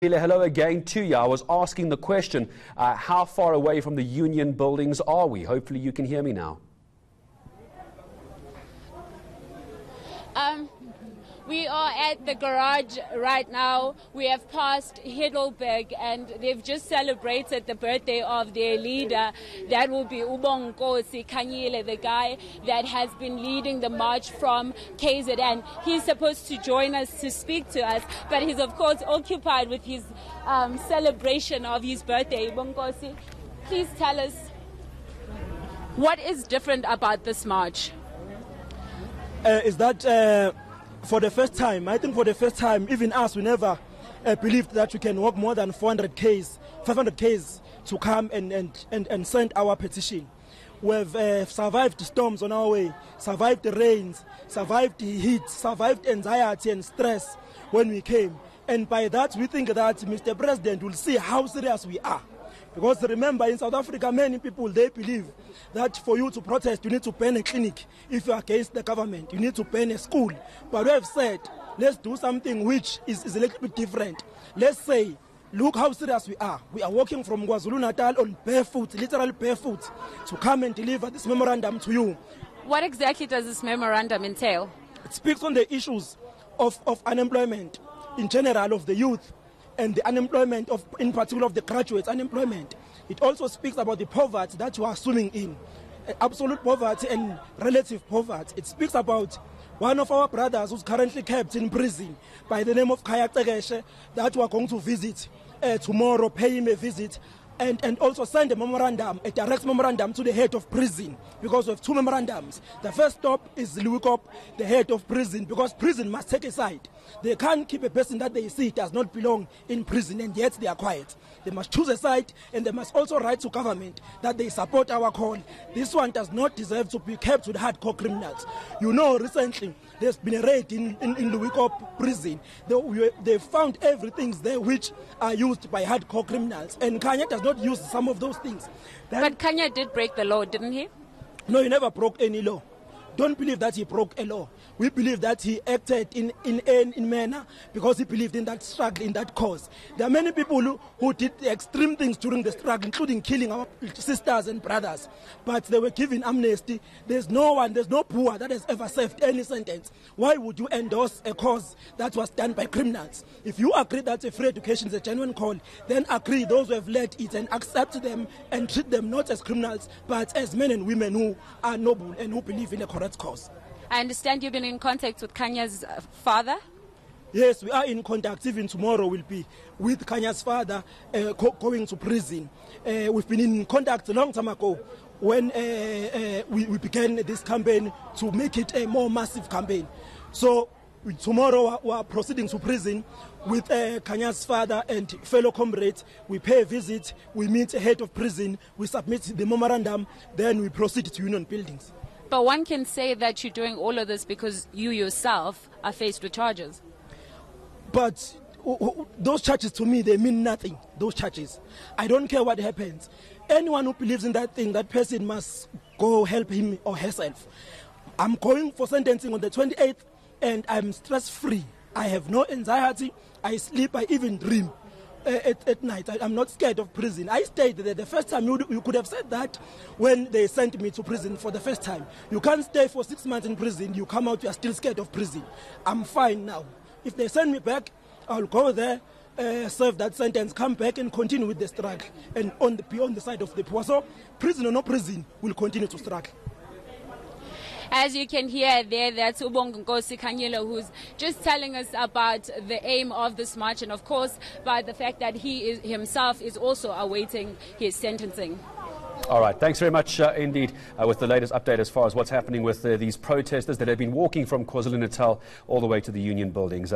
Hello again to you. I was asking the question, how far away from the union buildings are we? Hopefully you can hear me now. We are at the garage right now. We have passed Heidelberg and they've just celebrated the birthday of their leader. That will be Bonginkosi Khanyile, the guy that has been leading the march from KZN. He's supposed to join us to speak to us, but he's of course occupied with his celebration of his birthday. Bonginkosi, please tell us, what is different about this march? For the first time, I think for the first time, even us, we never believed that we can walk more than 400 Ks, 500 Ks to come and send our petition. We've survived storms on our way, survived the rains, survived the heat, survived anxiety and stress when we came. And by that, we think that Mr. President will see how serious we are. Because remember, in South Africa, many people, they believe that for you to protest, you need to ban a clinic. If you are against the government, you need to ban a school. But we have said, let's do something which is a little bit different. Let's say, look how serious we are. We are walking from KwaZulu-Natal on barefoot, literally barefoot, to come and deliver this memorandum to you. What exactly does this memorandum entail? It speaks on the issues of unemployment in general, of the youth, and the unemployment of, in particular, of the graduates' unemployment. It also speaks about the poverty that you are swimming in, absolute poverty and relative poverty. It speaks about one of our brothers who's currently kept in prison by the name of Khaya Tegeshe, that we are going to visit tomorrow, pay him a visit, and also send a memorandum, a direct memorandum to the head of prison, because we have two memorandums. The first stop is Louikop, the head of prison, because prison must take a side. They can't keep a person that they see does not belong in prison and yet they are quiet. They must choose a side, and they must also write to government that they support our call. This one does not deserve to be kept with hardcore criminals. You know, recently there's been a raid in Louikop prison. They found everything there which are used by hardcore criminals, and Khanya does not use some of those things. But Khanya did break the law, didn't he? No, he never broke any law. Don't believe that he broke a law. We believe that he acted in manner because he believed in that struggle, in that cause. There are many people who did extreme things during the struggle, including killing our sisters and brothers. But they were given amnesty. There's no one, there's no poor that has ever served any sentence. Why would you endorse a cause that was done by criminals? If you agree that a free education is a genuine call, then agree those who have led it and accept them and treat them not as criminals, but as men and women who are noble and who believe in a correct cause. I understand you've been in contact with Khanya's father? Yes, we are in contact. Even tomorrow we'll be with Khanya's father going to prison. We've been in contact a long time ago when we began this campaign to make it a more massive campaign. So tomorrow we are proceeding to prison with Khanya's father and fellow comrades. We pay a visit, we meet a head of prison, we submit the memorandum, then we proceed to union buildings. But one can say that you're doing all of this because you yourself are faced with charges. But those charges to me, they mean nothing, those charges. I don't care what happens. Anyone who believes in that thing, that person must go help him or herself. I'm going for sentencing on the 28th and I'm stress-free. I have no anxiety. I sleep, I even dream. At night. I'm not scared of prison. I stayed there the first time. You could have said that when they sent me to prison for the first time. You can't stay for 6 months in prison. You come out, you are still scared of prison. I'm fine now. If they send me back, I'll go there, serve that sentence, come back and continue with the struggle. And be on the side of the poor. So prison or no prison, we'll continue to struggle. As you can hear there, that's Bonginkosi Khanyile, who's just telling us about the aim of this march, and of course by the fact that he himself is also awaiting his sentencing. All right, thanks very much indeed with the latest update as far as what's happening with these protesters that have been walking from KwaZulu-Natal all the way to the union buildings.